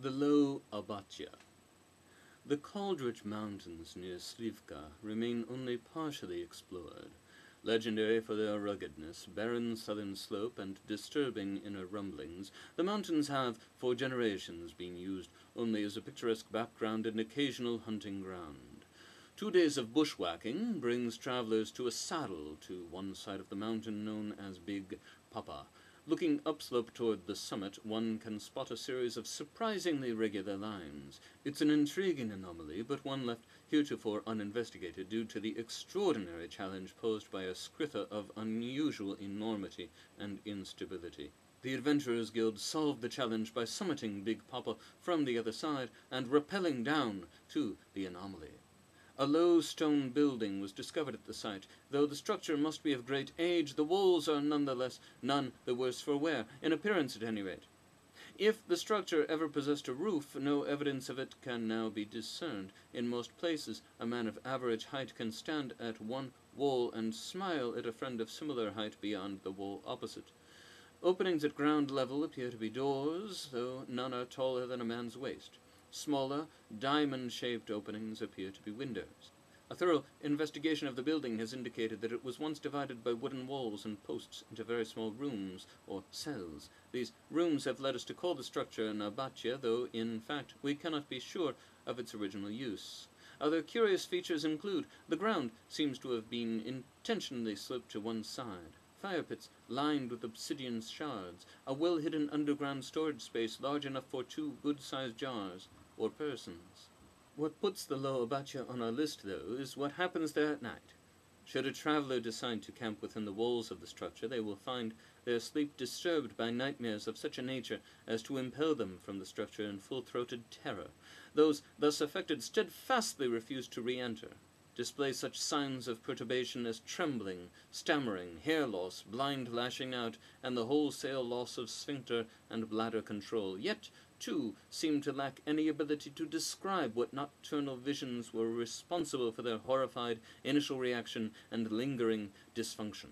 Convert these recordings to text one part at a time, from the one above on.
The Low Abatya. The Kaldrich Mountains near Slivka remain only partially explored. Legendary for their ruggedness, barren southern slope, and disturbing inner rumblings, the mountains have, for generations, been used only as a picturesque background and occasional hunting ground. 2 days of bushwhacking brings travelers to a saddle to one side of the mountain known as Big Papa. Looking upslope toward the summit, one can spot a series of surprisingly regular lines. It's an intriguing anomaly, but one left heretofore uninvestigated due to the extraordinary challenge posed by a skritha of unusual enormity and instability. The Adventurers Guild solved the challenge by summiting Big Papa from the other side and rappelling down to the anomaly. A low stone building was discovered at the site. Though the structure must be of great age, the walls are nonetheless none the worse for wear, in appearance at any rate. If the structure ever possessed a roof, no evidence of it can now be discerned. In most places, a man of average height can stand at one wall and smile at a friend of similar height beyond the wall opposite. Openings at ground level appear to be doors, though none are taller than a man's waist. Smaller, diamond-shaped openings appear to be windows. A thorough investigation of the building has indicated that it was once divided by wooden walls and posts into very small rooms, or cells. These rooms have led us to call the structure an abatya, though, in fact, we cannot be sure of its original use. Other curious features include the ground seems to have been intentionally sloped to one side. Fire pits lined with obsidian shards, a well-hidden underground storage space large enough for 2 good-sized jars, or persons. What puts the Low Abatya on our list, though, is what happens there at night. Should a traveler decide to camp within the walls of the structure, they will find their sleep disturbed by nightmares of such a nature as to impel them from the structure in full-throated terror. Those thus affected steadfastly refuse to re-enter, display such signs of perturbation as trembling, stammering, hair loss, blind lashing out, and the wholesale loss of sphincter and bladder control, yet, too, seem to lack any ability to describe what nocturnal visions were responsible for their horrified initial reaction and lingering dysfunction.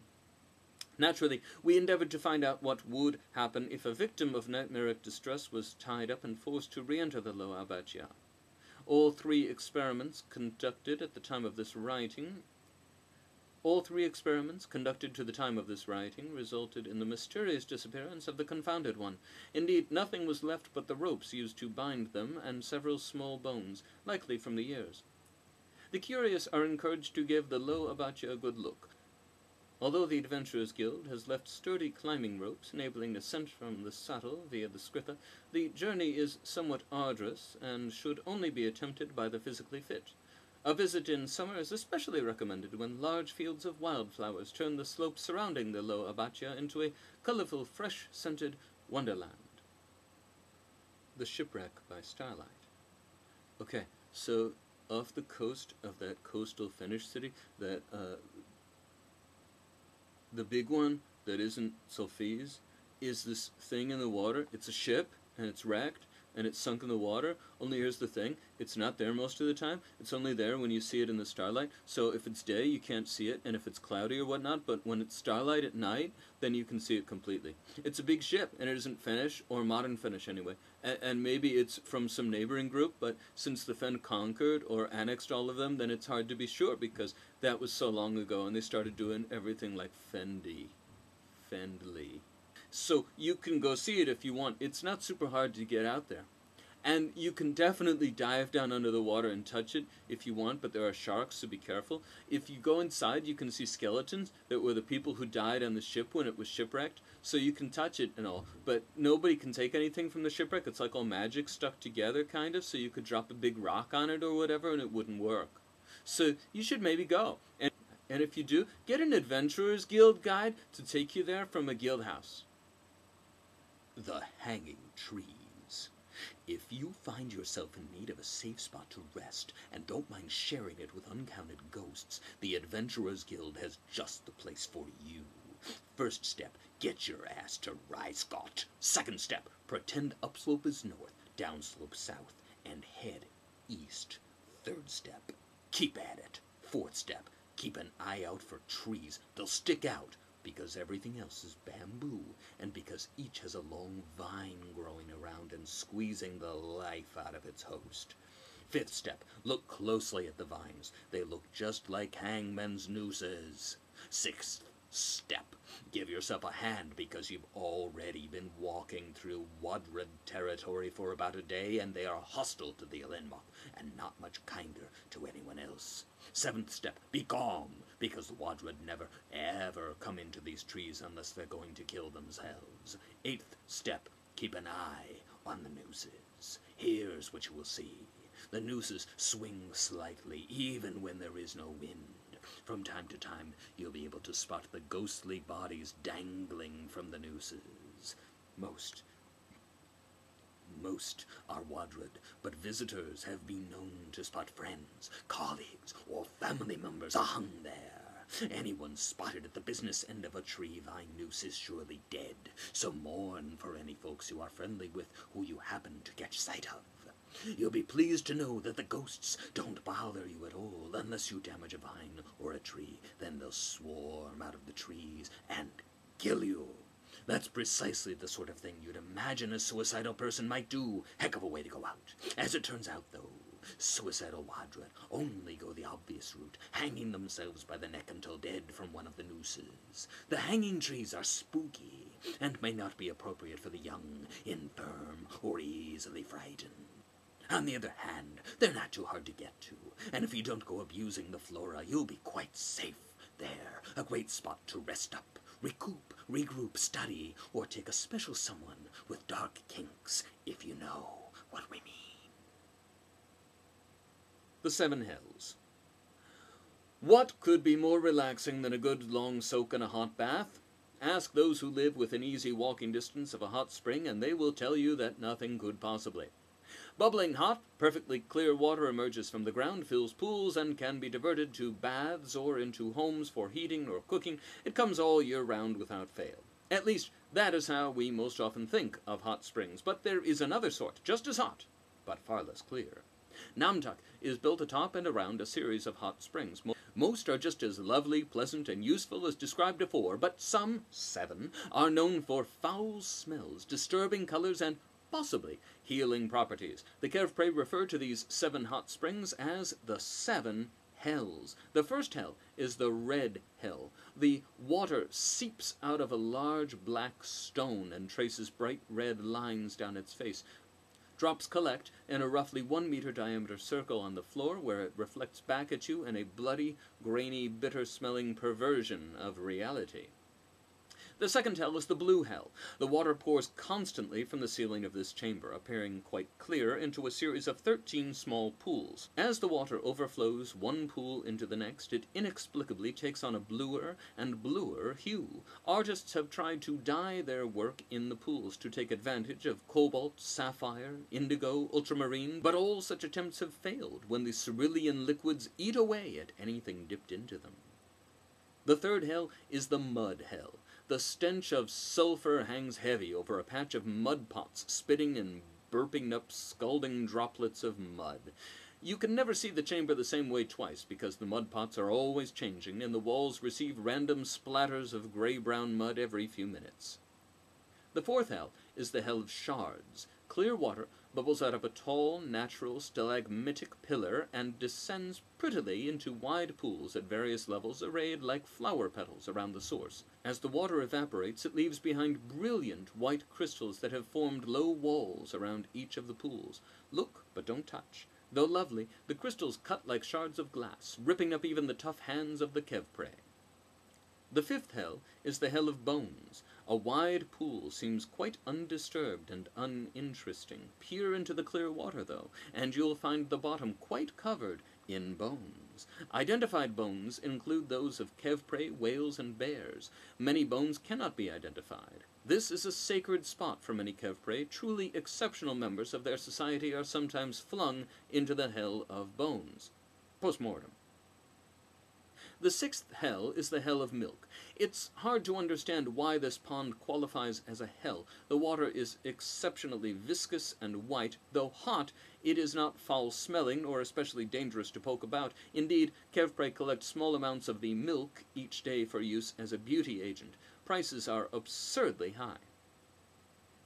Naturally, we endeavored to find out what would happen if a victim of nightmaric distress was tied up and forced to re-enter the Low Abatya. All three experiments conducted to the time of this writing resulted in the mysterious disappearance of the confounded one. Indeed, nothing was left but the ropes used to bind them and several small bones, likely from the ears. The curious are encouraged to give the Low Abatya a good look. Although the Adventurers Guild has left sturdy climbing ropes enabling ascent from the saddle via the skritha, the journey is somewhat arduous and should only be attempted by the physically fit. A visit in summer is especially recommended when large fields of wildflowers turn the slopes surrounding the Low Abatya into a colorful, fresh-scented wonderland. The Shipwreck by Starlight. Okay, so off the coast of that coastal Finnish city, that the big one that isn't Sulfiz is this thing in the water. It's a ship, and it's wrecked, and it's sunk in the water. Only here's the thing, it's not there most of the time. It's only there when you see it in the starlight. So if it's day, you can't see it, and if it's cloudy or whatnot, but when it's starlight at night, then you can see it completely. It's a big ship, and it isn't Finnish, or modern Finnish anyway. And maybe it's from some neighboring group, but since the Fen conquered or annexed all of them, then it's hard to be sure, because that was so long ago, and they started doing everything like Fendley. So you can go see it if you want. It's not super hard to get out there. And you can definitely dive down under the water and touch it if you want, but there are sharks, so be careful. If you go inside, you can see skeletons that were the people who died on the ship when it was shipwrecked, so you can touch it and all. But nobody can take anything from the shipwreck. It's like all magic stuck together, kind of, so you could drop a big rock on it or whatever and it wouldn't work. So you should maybe go. And if you do, get an Adventurers Guild guide to take you there from a guild house. The Hanging Trees. If you find yourself in need of a safe spot to rest and don't mind sharing it with uncounted ghosts, the Adventurers Guild has just the place for you. First step, get your ass to Ryscott. Second step, pretend upslope is north, downslope south, and head east. Third step, keep at it. Fourth step, keep an eye out for trees. They'll stick out because everything else is bamboo, and because each has a long vine growing around and squeezing the life out of its host. Fifth step, look closely at the vines. They look just like hangman's nooses. Sixth step, give yourself a hand because you've already been walking through Wadred territory for about a day, and they are hostile to the Elenmoth, and not much kinder to anyone else. Seventh step, be calm, because the Wadred never, ever come into these trees unless they're going to kill themselves. Eighth step, keep an eye on the nooses. Here's what you will see. The nooses swing slightly, even when there is no wind. From time to time, you'll be able to spot the ghostly bodies dangling from the nooses. Most are Wadred, but visitors have been known to spot friends, colleagues, or family members hung there. Anyone spotted at the business end of a tree vine noose is surely dead, so mourn for any folks you are friendly with who you happen to catch sight of. You'll be pleased to know that the ghosts don't bother you at all unless you damage a vine or a tree. Then they'll swarm out of the trees and kill you. That's precisely the sort of thing you'd imagine a suicidal person might do. Heck of a way to go out. As it turns out, though, suicidal Wadred only go the obvious route, hanging themselves by the neck until dead from one of the nooses. The hanging trees are spooky and may not be appropriate for the young, infirm, or easily frightened. On the other hand, they're not too hard to get to, and if you don't go abusing the flora, you'll be quite safe there. A great spot to rest up, recoup, regroup, study, or take a special someone with dark kinks, if you know what we mean. The Seven Hells. What could be more relaxing than a good long soak in a hot bath? Ask those who live within easy walking distance of a hot spring, and they will tell you that nothing could possibly. Bubbling hot, perfectly clear water emerges from the ground, fills pools, and can be diverted to baths or into homes for heating or cooking. It comes all year round without fail. At least, that is how we most often think of hot springs. But there is another sort, just as hot, but far less clear. Namtak is built atop and around a series of hot springs. Most are just as lovely, pleasant, and useful as described before, but some, 7, are known for foul smells, disturbing colors, and possibly healing properties. The Kevpray refer to these 7 hot springs as the 7 hells. The first hell is the red hell. The water seeps out of a large black stone and traces bright red lines down its face. Drops collect in a roughly 1 meter diameter circle on the floor, where it reflects back at you in a bloody, grainy, bitter-smelling perversion of reality. The second hell is the blue hell. The water pours constantly from the ceiling of this chamber, appearing quite clear, into a series of 13 small pools. As the water overflows one pool into the next, it inexplicably takes on a bluer and bluer hue. Artists have tried to dye their work in the pools to take advantage of cobalt, sapphire, indigo, ultramarine, but all such attempts have failed when the cerulean liquids eat away at anything dipped into them. The third hell is the mud hell. The stench of sulfur hangs heavy over a patch of mud pots, spitting and burping up scalding droplets of mud. You can never see the chamber the same way twice, because the mud pots are always changing, and the walls receive random splatters of gray-brown mud every few minutes. The fourth hell is the hell of shards. Clear water bubbles out of a tall, natural, stalagmitic pillar and descends prettily into wide pools at various levels, arrayed like flower petals around the source. As the water evaporates, it leaves behind brilliant white crystals that have formed low walls around each of the pools. Look, but don't touch. Though lovely, the crystals cut like shards of glass, ripping up even the tough hands of the Kevpray. The fifth hell is the hell of bones. A wide pool seems quite undisturbed and uninteresting. Peer into the clear water, though, and you'll find the bottom quite covered in bones. Identified bones include those of Kevpray, whales, and bears. Many bones cannot be identified. This is a sacred spot for many Kevpray. Truly exceptional members of their society are sometimes flung into the hell of bones. Postmortem. The sixth hell is the Hell of Milk. It's hard to understand why this pond qualifies as a hell. The water is exceptionally viscous and white. Though hot, it is not foul-smelling or especially dangerous to poke about. Indeed, Kevpray collects small amounts of the milk each day for use as a beauty agent. Prices are absurdly high.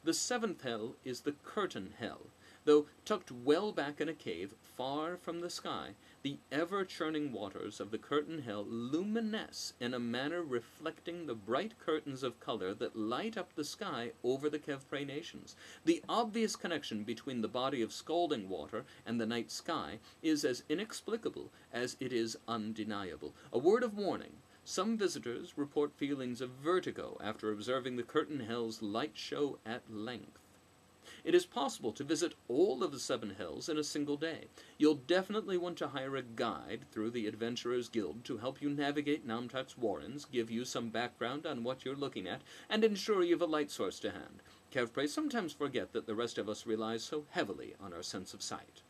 The seventh hell is the Curtain Hell. Though tucked well back in a cave, far from the sky, the ever-churning waters of the Curtain Hell luminesce in a manner reflecting the bright curtains of color that light up the sky over the Kevpray nations. The obvious connection between the body of scalding water and the night sky is as inexplicable as it is undeniable. A word of warning. Some visitors report feelings of vertigo after observing the Curtain Hell's light show at length. It is possible to visit all of the 7 hells in a single day. You'll definitely want to hire a guide through the Adventurers Guild to help you navigate Namtat's warrens, give you some background on what you're looking at, and ensure you have a light source to hand. Kevpray sometimes forget that the rest of us rely so heavily on our sense of sight.